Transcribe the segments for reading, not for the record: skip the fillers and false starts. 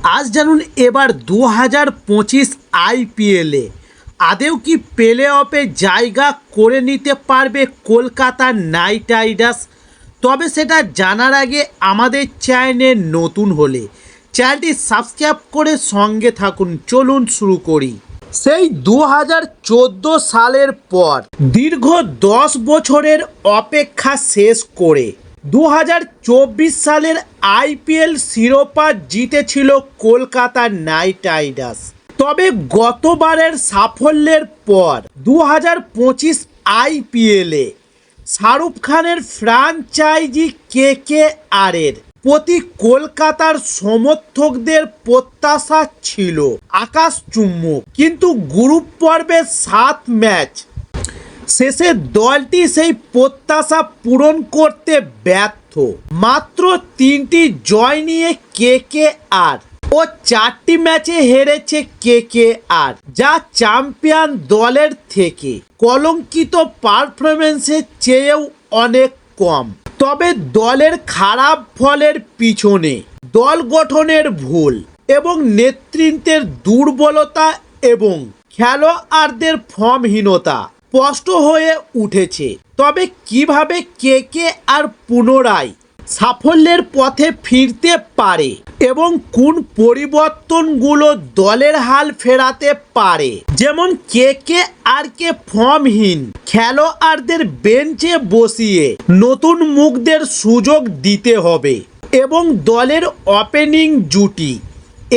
আজ জানুন এবার 2025 আইপিএলে আদেও কি প্লে অফে জায়গা করে নিতে পারবে কলকাতা নাইট রাইডার্স। তবে সেটা জানার আগে আমাদের চ্যানেলে নতুন হলে চ্যানেলটি সাবস্ক্রাইব করে সঙ্গে থাকুন। চলুন শুরু করি। সেই 2014 সালের পর দীর্ঘ 10 বছরের অপেক্ষা শেষ করে 2024 সালের আইপিএল শিরোপা জিতেছিল কলকাতা নাইট রাইডার্স। তবে গতবারের সাফল্যের পর 2025 আইপিএলে শাহরুখ খানের ফ্র্যাঞ্চাইজি কেকেআরের প্রতি কলকাতার সমর্থকদের প্রত্যাশা ছিল আকাশচুম্বক, কিন্তু গ্রুপ পর্বের 7 ম্যাচ শেষে দলটি সেই প্রত্যাশা পূরণ করতে ব্যর্থ। মাত্র 3টি জয় নিয়ে কেকেআর ও 4টি ম্যাচে হেরেছে কেকেআর, যা চ্যাম্পিয়ন দলের থেকে কলঙ্কিত পারফরমেন্সের চেয়েও অনেক কম। তবে দলের খারাপ ফলের পিছনে দল গঠনের ভুল এবং নেতৃত্বের দুর্বলতা এবং খেলোয়াড়দের ফর্মহীনতা স্পষ্ট হয়ে উঠেছে। তবে কিভাবে কেকেআর পুনরায় সাফল্যের পথে ফিরতে পারে এবং কোন পরিবর্তনগুলো দলের হাল ফেরাতে পারে, যেমন কেকেআরকে ফর্মহীন খেলোয়াড়দের বেঞ্চে বসিয়ে নতুন মুখদের সুযোগ দিতে হবে এবং দলের ওপেনিং জুটি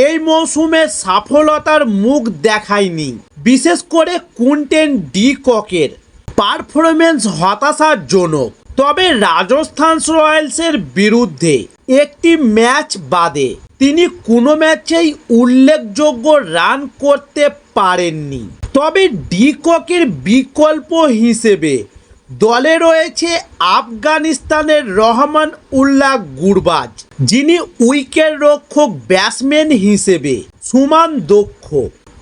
এই মৌসুমে সফলতার মুখ দেখায়নি। বিশেষ করে কুইন্টন ডি ককের পারফরমেন্স হতাশাজনক। তবে রাজস্থান রয়্যালসের বিরুদ্ধে একটি ম্যাচ বাদে তিনি কোনো ম্যাচেই উল্লেখযোগ্য রান করতে পারেননি। তবে ডি ককের বিকল্প হিসেবে দলে রয়েছে আফগানিস্তানের রহমান উল্লাহ গুরবাজ, যিনি উইকেট রক্ষক ব্যাটসম্যান হিসেবে সমান দক্ষ।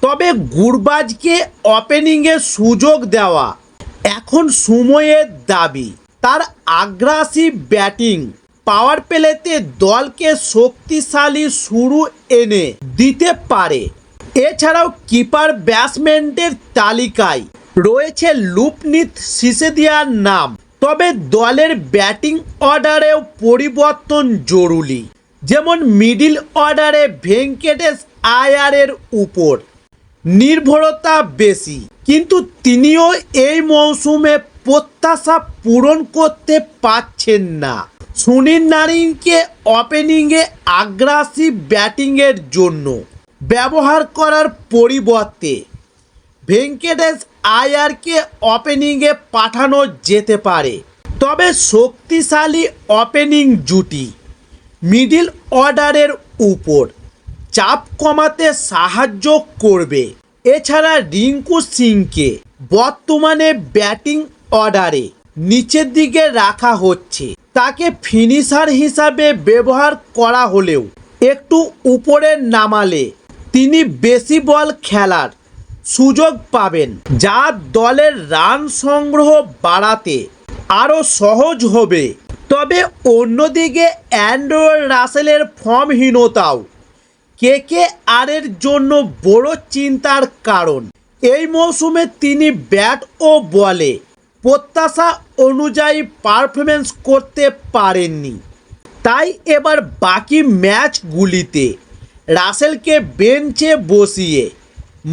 তবে গুরবাজকে ওপেনিংয়ে সুযোগ দেওয়া এখন সময়ের দাবি। তার আগ্রাসী ব্যাটিং পাওয়ার প্লেতে দলকে শক্তিশালী শুরু এনে দিতে পারে। এছাড়াও কিপার ব্যাটসম্যানদের তালিকায় রয়েছে লুপনীত সিসোদিয়ার নাম। তবে দলের ব্যাটিং অর্ডারেও পরিবর্তন জরুরি, যেমন মিডল অর্ডারে ভেঙ্কটেশ আয়ারের উপর নির্ভরতা বেশি, কিন্তু তিনিও এই মৌসুমে প্রত্যাশা পূরণ করতে পারছেন না। সুনীল নারিনকে ওপেনিংয়ে আগ্রাসী ব্যাটিংয়ের জন্য ব্যবহার করার পরিবর্তে ভেঙ্কটেশ আয়ারকে ওপেনিংয়ে পাঠানো যেতে পারে। তবে শক্তিশালী ওপেনিং জুটি মিডল অর্ডারের উপর চাপ কমাতে সাহায্য করবে। এছাড়া রিঙ্কু সিংকে বর্তমানে ব্যাটিং অর্ডারে নিচের দিকে রাখা হচ্ছে। তাকে ফিনিশার হিসাবে ব্যবহার করা হলেও একটু উপরে নামালে তিনি বেশি বল খেলার সুযোগ পাবেন, যা দলের রান সংগ্রহ বাড়াতে আরও সহজ হবে। তবে অন্যদিকে অ্যান্ড্রে রাসেলের ফর্মহীনতাও কেকেআরের জন্য বড় চিন্তার কারণ। এই মৌসুমে তিনি ব্যাট ও বলে প্রত্যাশা অনুযায়ী পারফরমেন্স করতে পারেননি। তাই এবার বাকি ম্যাচগুলিতে রাসেলকে বেঞ্চে বসিয়ে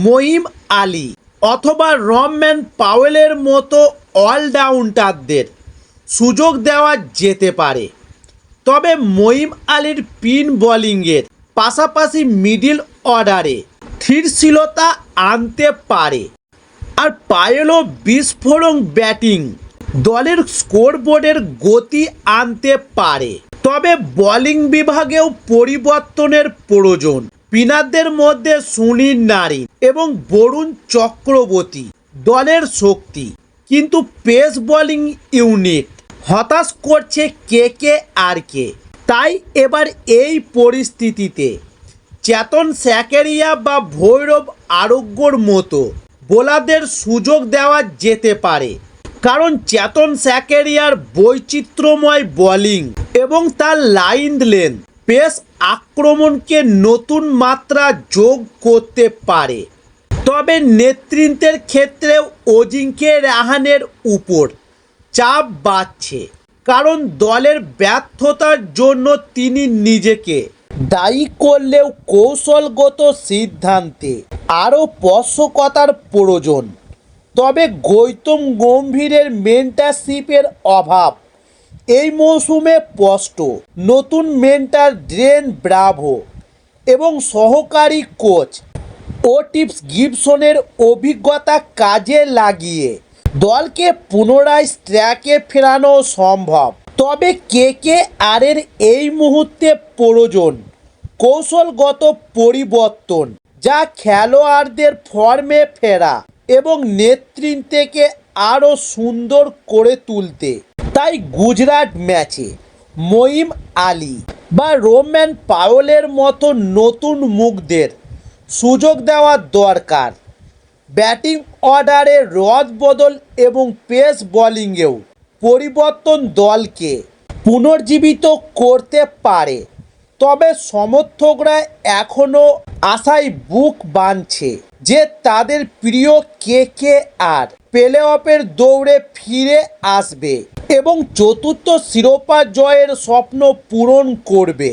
মঈন আলী অথবা রহমান পাওয়েলের মতো অলরাউন্ডারদের সুযোগ দেওয়া যেতে পারে। তবে মঈন আলীর স্পিন বোলিংয়ের পাশাপাশি মিডল অর্ডারে স্থিরশীলতা আনতে পারে, আর পাওয়েলও বিস্ফোরক ব্যাটিং দলের স্কোরবোর্ডের গতি আনতে পারে। তবে বোলিং বিভাগেও পরিবর্তনের প্রয়োজন। স্পিনারদের মধ্যে সুনীল নারিন এবং বরুণ চক্রবর্তী দলের শক্তি, কিন্তু পেস বোলিং ইউনিট হতাশ করছে কেকেআরকে। তাই এবার এই পরিস্থিতিতে চেতন সাকারিয়া বা ভৈরব আরোগ্যর মতো বোলারদের সুযোগ দেওয়া যেতে পারে, কারণ চেতন সাকারিয়ার বৈচিত্র্যময় বোলিং এবং তার লাইন লেন্থ পেস আক্রমণকে নতুন মাত্রা যোগ করতে পারে। তবে নেতৃত্বের ক্ষেত্রেও অজিঙ্ক্য রাহানের উপর চাপ বাড়ছে, কারণ দলের ব্যর্থতার জন্য তিনি নিজেকে দায়ী করলেও কৌশলগত সিদ্ধান্তে আরও স্পষ্টতার প্রয়োজন। তবে গৌতম গম্ভীরের মেন্টরশিপের অভাব এই মৌসুমে স্পষ্ট। নতুন মেন্টর ড্রেন ব্রাভো এবং সহকারী কোচ ওটিস গিবসনের অভিজ্ঞতা কাজে লাগিয়ে দলকে পুনরায় ট্র্যাকে ফেরানো সম্ভব। তবে কেকেআরের এই মুহূর্তে প্রয়োজন কৌশলগত পরিবর্তন, যা খেলোয়াড়দের ফর্মে ফেরা এবং নেতৃত্বকে আরও সুন্দর করে তুলতে। তাই গুজরাট ম্যাচে মঈন আলী বা রোমান পাওয়েলের মতো নতুন মুখদের সুযোগ দেওয়া দরকার। ব্যাটিং অর্ডারে রদবদল এবং পেস বোলিংয়েও পরিবর্তন দলকে পুনর্জীবিত করতে পারে। তবে সমর্থকরা এখনও আশায় বুক বাঁধছে যে তাদের প্রিয় কেকেআর প্লে অফের দৌড়ে ফিরে আসবে এবং চতুর্থ শিরোপা জয়ের স্বপ্ন পূরণ করবে।